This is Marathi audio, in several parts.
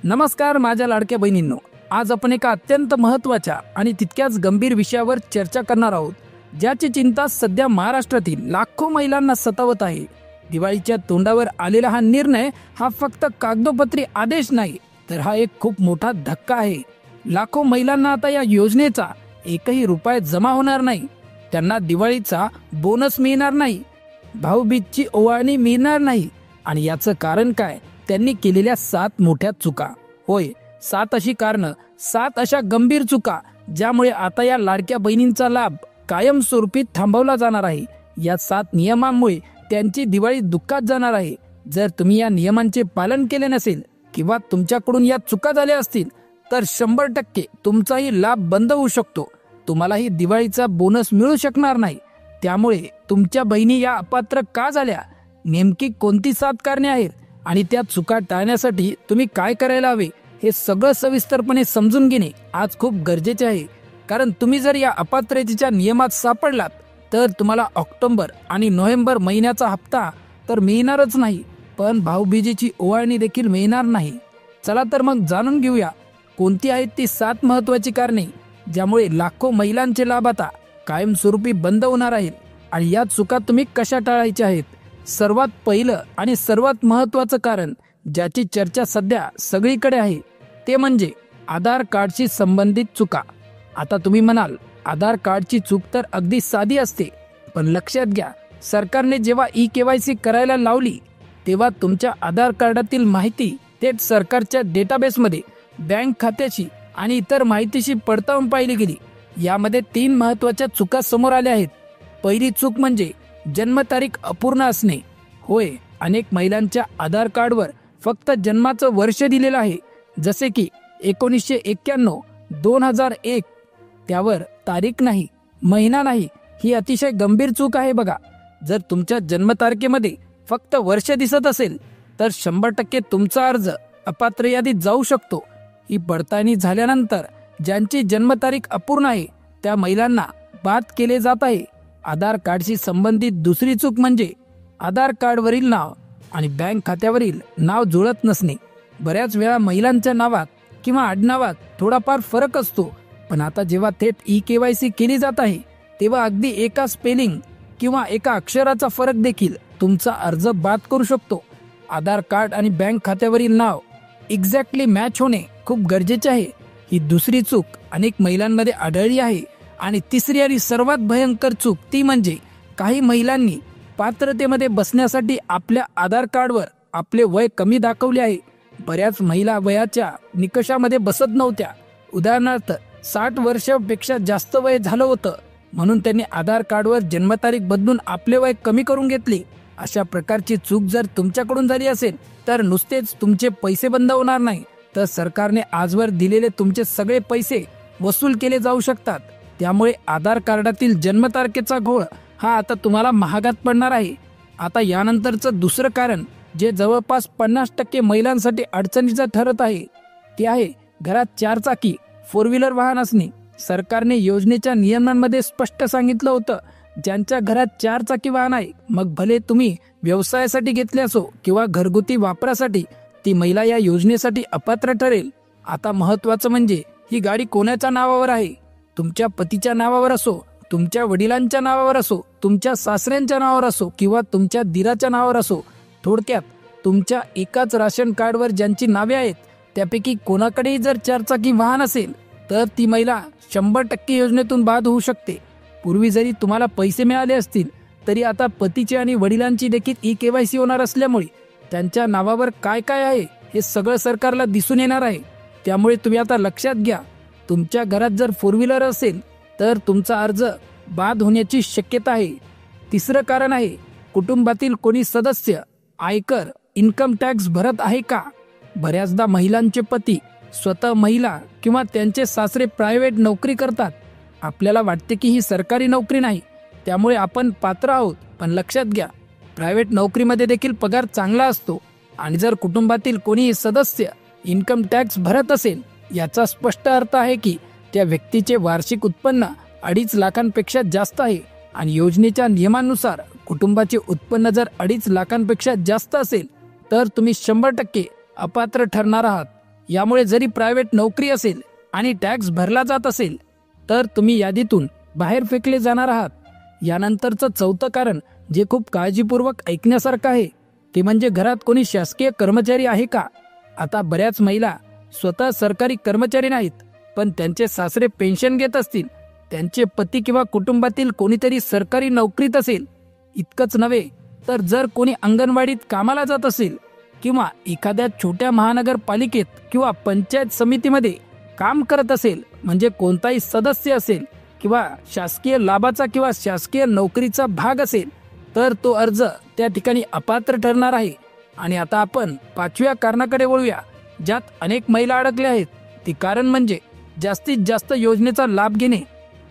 नमस्कार माझ्या लाडक्या बहिणींनो, आज आपण एका अत्यंत महत्त्वाच्या आणि तितक्याच गंभीर विषयावर चर्चा करणार आहोत, ज्याची चिंता सध्या महाराष्ट्रातील लाखो महिलांना सतावत आहे। दिवाळीच्या तोंडावर आलेला हा निर्णय हा फक्त कागदोपत्री आदेश नाही, तर हा एक खूप मोठा धक्का आहे। लाखो महिलांना आता या योजनेचा एकही रुपया जमा होणार नाही, त्यांना दिवाळीचा बोनस मिळणार नाही, भाऊबीजची ओवाळणी मिळणार नाही। आणि याचं कारण काय? त्यांनी केलेल्या 7 मोठ्या चुका। होय, 7 अशी कारणं, 7 अशा गंभीर चुका, ज्यामुळे आता या लाडक्या बहिणींचा लाभ कायमस्वरूपी थांबवला जाणार आहे। या 7 नियमांमुळे त्यांची दिवाळी दुःखात जाणार आहे। जर तुम्ही या नियमांचे पालन केले नसेल किंवा तुमच्याकडून या चुका झाल्या असतील तर 100% तुमचाही लाभ बंद होऊ शकतो। तुम्हालाही दिवाळीचा बोनस मिळू शकणार नाही। त्यामुळे तुमच्या बहिणी या अपात्र का झाल्या, नेमकी कोणती 7 कारणे आहेत आणि त्या चुका टाळण्यासाठी तुम्ही काय करायला हवे, हे सगळं सविस्तरपणे समजून घेणे आज खूप गरजेचे आहे। कारण तुम्ही जर या अपात्रतेच्या नियमात सापडलात तर तुम्हाला ऑक्टोबर आणि नोव्हेंबर महिन्याचा हप्ता तर मिळणारच नाही, पण भाऊबीजेची ओवाळणी देखील मिळणार नाही। चला तर मग जाणून घेऊया कोणती आहेत ती 7 महत्त्वाची कारणे, ज्यामुळे लाखो महिलांचे लाभ आता कायमस्वरूपी बंद होणार आहेत आणि या चुका तुम्ही कशा टाळायच्या आहेत। सर्वात पहिलं आणि सर्वात महत्त्वाचं कारण, ज्याची चर्चा सध्या सगळीकडे आहे, ते म्हणजे आधार कार्डशी संबंधित चुका। आता तुम्ही म्हणाल, आधार कार्डची चूक तर अगदी साधी असते, पण लक्षात घ्या, सरकारने जेव्हा ई-KYC करायला लावली तेव्हा तुमच्या आधार कार्डातील माहिती थेट सरकारच्या डेटाबेसमध्ये बँक खात्याशी आणि इतर माहितीशी पडताळून पाहिली गेली। यामध्ये 3 महत्त्वाच्या चुका समोर आल्या आहेत। पहिली चूक म्हणजे जन्मतारीख अपूर्ण असणे। होय, अनेक महिलांच्या आधार कार्डवर फक्त जन्माचं वर्ष दिलेलं आहे, जसे की 1991, 2001, त्यावर तारीख नाही, महिना नाही। ही अतिशय गंभीर चूक आहे बघा। जर तुमच्या जन्मतारखेमध्ये फक्त वर्ष दिसत असेल तर 100% तुमचा अर्ज अपात्र यादीत जाऊ शकतो। ही पडताळणी झाल्यानंतर ज्यांची जन्मतारीख अपूर्ण आहे त्या महिलांना बाद केले जात आहे। आधार कार्डशी संबंधित दुसरी चूक म्हणजे आधार कार्डवरील नाव आणि बँक खात्यावरील नाव जुळत नसणे। बऱ्याच वेळा महिलांच्या नावात किंवा आडनावात थोडाफार फरक असतो, पण आता जेव्हा थेट ई-KYC केली जात आहे तेव्हा अगदी एका स्पेलिंग किंवा एका अक्षराचा फरक देखील तुमचा अर्ज बाद करू शकतो। आधार कार्ड आणि बँक खात्यावरील नाव एक्झॅक्टली मॅच होणे खूप गरजेचे आहे। ही दुसरी चूक अनेक महिलांमध्ये आढळली आहे। आणि तिसरी आणि सर्वात भयंकर चूक ती म्हणजे काही महिलांनी पात्रतेमध्ये बसण्यासाठी आपल्या आधार कार्डवर आपले वय कमी दाखवले आहे। बऱ्याच महिला वयाच्या निकषामध्ये बसत नव्हत्या। उदाहरणार्थ 60 वर्षापेक्षा जास्त वय झालं होतं म्हणून त्यांनी आधार कार्डवर जन्मतारीख बदलून आपले वय कमी करून घेतले। अशा प्रकारची चूक जर तुमच्याकडून झाली असेल तर नुसतेच तुमचे पैसे बंद होणार नाही, तर सरकारने आजवर दिलेले तुमचे सगळे पैसे वसूल केले जाऊ शकतात। त्यामुळे आधार कार्डातील जन्मतारखेचा घोळ हा आता तुम्हाला महागात पडणार आहे। आता यानंतरचं दुसरं कारण, जे जवळपास 50% महिलांसाठी अडचणीचं ठरत आहे, ते आहे घरात 4 चाकी 4 व्हीलर वाहन असणे। सरकारने योजनेच्या नियमांमध्ये स्पष्ट सांगितलं होतं, ज्यांच्या घरात 4 चाकी वाहन आहे, मग भले तुम्ही व्यवसायासाठी घेतले असो किंवा घरगुती वापरासाठी, ती महिला या योजनेसाठी अपात्र ठरेल। आता महत्त्वाचं म्हणजे ही गाडी कोणाच्या नावावर आहे? तुमच्या पतीच्या नावावर असो, तुमच्या वडिलांच्या नावावर असो, तुमच्या सासऱ्यांच्या नावावर असो किंवा तुमच्या दिराच्या नावावर असो। थोडक्यात तुमच्या एकाच राशन कार्डवर ज्यांची नावे आहेत त्यापैकी कोणाकडेही जर 4 चाकी वाहन असेल तर ती महिला 100% योजनेतून बाद होऊ शकते। पूर्वी जरी तुम्हाला पैसे मिळाले असतील तरी आता पतीचे आणि वडिलांची देखील ई-KYC होणार असल्यामुळे त्यांच्या नावावर काय काय आहे हे सगळं सरकारला दिसून येणार आहे। त्यामुळे तुम्ही आता लक्षात घ्या, तुमच्या घरात जर 4 व्हीलर असेल तर तुमचा अर्ज बाद होण्याची शक्यता आहे। तिसरं कारण आहे, कुटुंबातील कोणी सदस्य आयकर, इन्कम टॅक्स भरत आहे का? बऱ्याचदा महिलांचे पती स्वतः महिला किंवा त्यांचे सासरे प्रायव्हेट नोकरी करतात। आपल्याला वाटते की ही सरकारी नोकरी नाही, त्यामुळे आपण पात्र आहोत, पण लक्षात घ्या, प्रायव्हेट नोकरीमध्ये देखील पगार चांगला असतो। आणि जर कुटुंबातील कोणी सदस्य इन्कम टॅक्स भरत असेल, याचा स्पष्ट अर्थ आहे की त्या व्यक्तीचे वार्षिक उत्पन्न 2.5 लाखांपेक्षा जास्त आहे आणि योजनेच्या नियमानुसार कुटुंबाचे उत्पन्न जर 2.5 लाखांपेक्षा जास्त असेल तर तुम्ही 100% अपात्र ठरणार आहात। यामुळे जरी प्रायव्हेट नोकरी असेल आणि टॅक्स भरला जात असेल तर तुम्ही यादीतून बाहेर फेकले जाणार आहात. यानंतरचं चौथं कारण जे खूप काळजीपूर्वक ऐकण्यासारखं आहे ते म्हणजे घरात कोणी शासकीय कर्मचारी आहे का. आता बऱ्याच महिला स्वतः सरकारी कर्मचारी नाहीत, पण त्यांचे सासरे पेन्शन घेत असतील, त्यांचे पती किंवा कुटुंबातील कोणीतरी सरकारी नोकरीत असेल. इतकंच नव्हे तर जर कोणी अंगणवाडीत कामाला जात असेल किंवा एखाद्या छोट्या महानगरपालिकेत किंवा पंचायत समितीमध्ये काम करत असेल, म्हणजे कोणताही सदस्य असेल किंवा शासकीय लाभाचा किंवा शासकीय नोकरीचा भाग असेल, तर तो अर्ज त्या ठिकाणी अपात्र ठरणार आहे. आणि आता आपण 5व्या कारणाकडे वळूया, ज्यात अनेक महिला अडकल्या आहेत. ते कारण म्हणजे जास्तीत जास्त योजनेचा लाभ घेणे.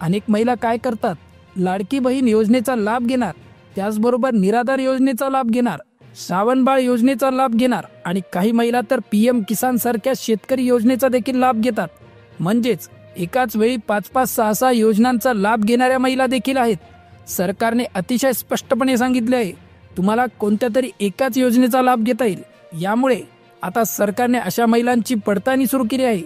अनेक महिला काय करतात, लाडकी बहीण योजनेचा लाभ घेणार, त्याचबरोबर निराधार योजनेचा लाभ घेणार, श्रावणबाळ योजनेचा लाभ घेणार आणि काही महिला तर PM किसान सारख्या शेतकरी योजनेचा देखील लाभ घेतात. म्हणजेच एकाच वेळी 5-5, 6-6 योजनांचा लाभ घेणाऱ्या महिला देखील आहेत. सरकारने अतिशय स्पष्टपणे सांगितले आहे तुम्हाला कोणत्या तरी एकाच योजनेचा लाभ घेता येईल. यामुळे आता सरकारने अशा महिलांची पडताळणी सुरू केली आहे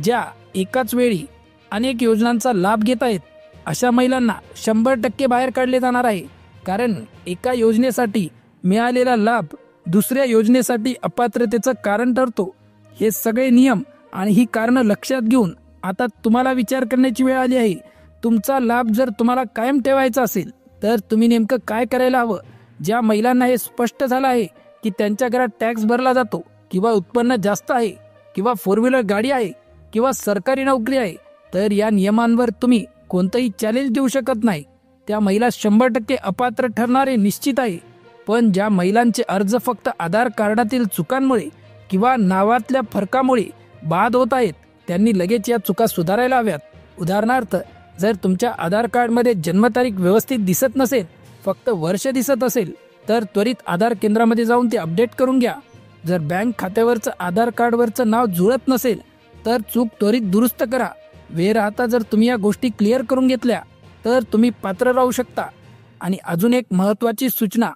ज्या एकाच वेळी अनेक योजनांचा लाभ घेत आहेत. अशा महिलांना 100% बाहेर काढले जाणार आहे, कारण एका योजनेसाठी मिळालेला लाभ दुसऱ्या योजनेसाठी अपात्रतेचं कारण ठरतो. हे सगळे नियम आणि ही कारणं लक्षात घेऊन आता तुम्हाला विचार करण्याची वेळ आली आहे. तुमचा लाभ जर तुम्हाला कायम ठेवायचा असेल तर तुम्ही नेमकं काय करायला हवं. ज्या महिलांना हे स्पष्ट झालं आहे की त्यांच्या घरात टॅक्स भरला जातो किंवा उत्पन्न जास्त आहे किंवा 4 व्हीलर गाडी आहे किंवा सरकारी नोकरी आहे, तर या नियमांवर तुम्ही कोणतंही चॅलेंज देऊ शकत नाही. त्या महिला 100% अपात्र ठरणारे निश्चित आहे. पण ज्या महिलांचे अर्ज फक्त आधार कार्डातील चुकांमुळे किंवा नावातल्या फरकामुळे बाद होत आहेत, त्यांनी लगेच या चुका सुधारायला हव्यात. उदाहरणार्थ, जर तुमच्या आधार कार्डमध्ये जन्मतारीख व्यवस्थित दिसत नसेल, फक्त वर्ष दिसत असेल, तर त्वरित आधार केंद्रामध्ये जाऊन ते अपडेट करून घ्या. जर बँक खात्यावरचं आधार कार्डवरचं नाव जुळत नसेल तर चूक त्वरित दुरुस्त करा. वेळ राहता जर तुम्ही या गोष्टी क्लिअर करून घेतल्या तर तुम्ही पात्र राहू शकता. आणि अजून एक महत्त्वाची सूचना,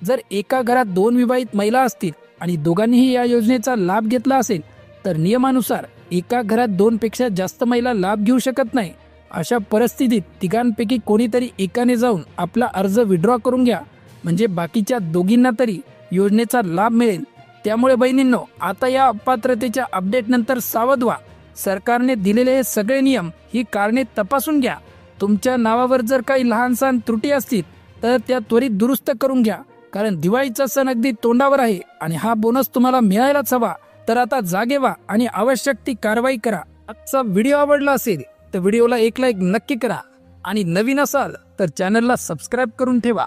जर एका घरात 2 विवाहित महिला असतील आणि दोघांनीही या योजनेचा लाभ घेतला असेल तर नियमानुसार एका घरात 2 पेक्षा जास्त महिला लाभ घेऊ शकत नाही. अशा परिस्थितीत तिघांपैकी कोणीतरी एकाने जाऊन आपला अर्ज विड्रॉ करून घ्या, म्हणजे बाकीच्या दोघींना तरी योजनेचा लाभ मिळेल. त्यामुळे बहिणींनो, आता या अपात्रतेच्या अपडेट नंतर सावध व्हा. सरकारने दिलेले हे सगळे नियम, ही कारणे तपासून घ्या. तुमच्या नावावर जर काही लहानसहान त्रुटी असतील तर त्या त्वरित दुरुस्त करून घ्या, कारण दिवाळीचा सण अगदी तोंडावर आहे आणि हा बोनस तुम्हाला मिळायलाच हवा. तर आता जागे व्हा आणि आवश्यक ती कारवाई करा. आजचा व्हिडिओ आवडला असेल तर व्हिडिओला एक लाईक नक्की करा आणि नवीन असाल तर चॅनलला सबस्क्राईब करून ठेवा.